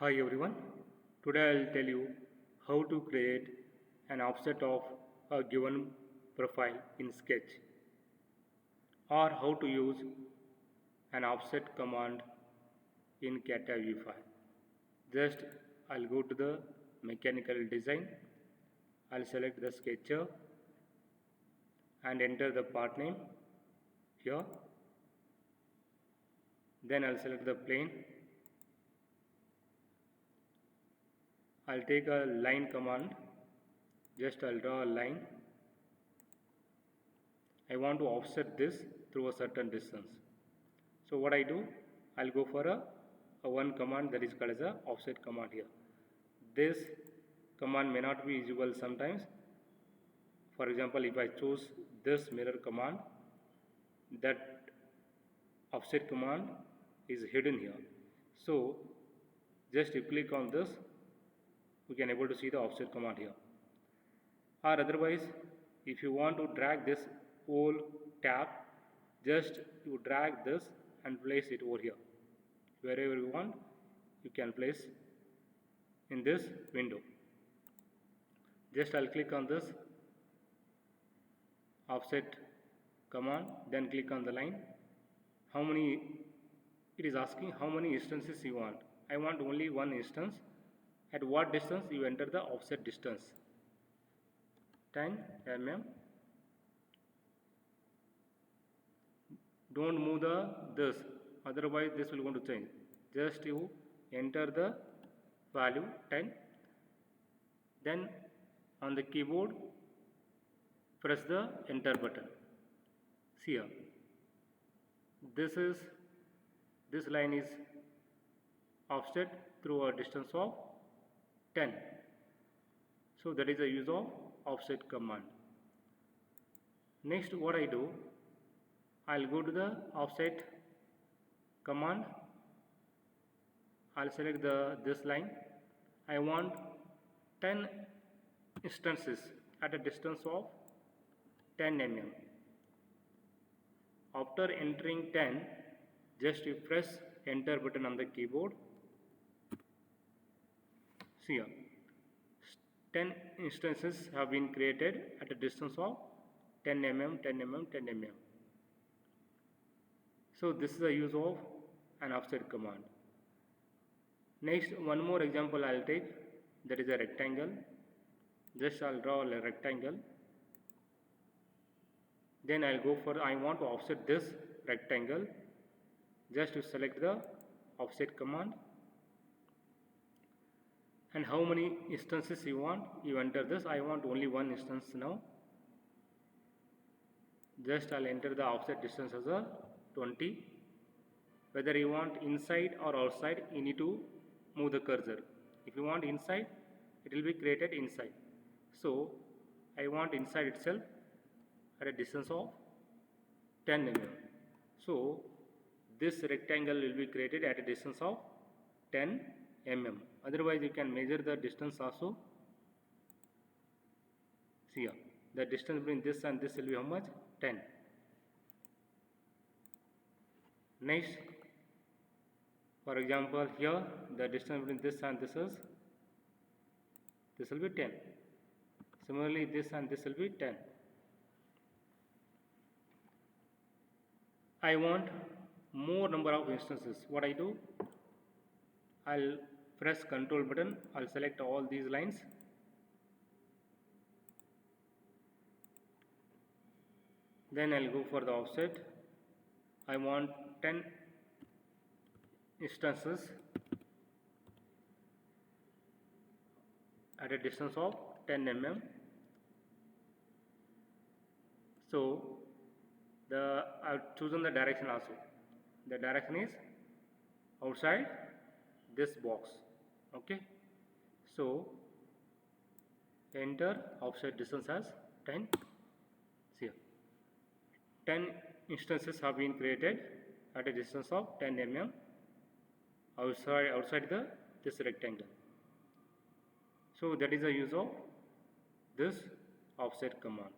Hi everyone, today I'll tell you how to create an offset of a given profile in Sketch or how to use an offset command in CATIA file. Just I'll go to the mechanical design, I'll select the sketcher and enter the part name here. Then I'll select the plane. I'll take a line command, just I'll draw a line. I want to offset this through a certain distance. So what I do, I'll go for a one command that is called as a offset command here. This command may not be visible sometimes. For example, if I choose this mirror command, that offset command is hidden here. So just you click on this, we can able to see the offset command here. Or otherwise, if you want to drag this whole tab, just you drag this and place it over here. Wherever you want, you can place in this window. Just I'll click on this offset command, then click on the line. How many, it is asking how many instances you want. I want only one instance. At what distance you enter the offset distance? 10 mm. Don't move this, otherwise this will going to change. Just you enter the value 10, then on the keyboard press the enter button. See here, this line is offset through a distance of 10. So that is the use of offset command. Next what I do, I'll go to the offset command, I'll select this line. I want 10 instances at a distance of 10 mm. After entering 10, just you press enter button on the keyboard. See here, 10 instances have been created at a distance of 10 mm, 10 mm, 10 mm. So this is the use of an offset command. Next, one more example I'll take, that is a rectangle. Just I'll draw a rectangle. Then I'll go for, I want to offset this rectangle. Just to select the offset command. And how many instances you want, you enter this. I want only one instance now. Just I'll enter the offset distance as a 20. Whether you want inside or outside, you need to move the cursor. If you want inside, it will be created inside. So I want inside itself at a distance of 10 mm. So this rectangle will be created at a distance of 10 mm. Otherwise you can measure the distance also. See here, the distance between this and this will be how much? 10. Next, for example, here the distance between this and this will be 10. Similarly, this and this will be 10. I want more number of instances. What I do, I'll press Control button. I'll select all these lines. Then I'll go for the offset. I want 10 instances at a distance of 10 mm. So I've chosen the direction also. The direction is outside this box. Okay. So enter offset distance as 10. See here, 10 instances have been created at a distance of 10 mm outside this rectangle. So that is the use of this offset command.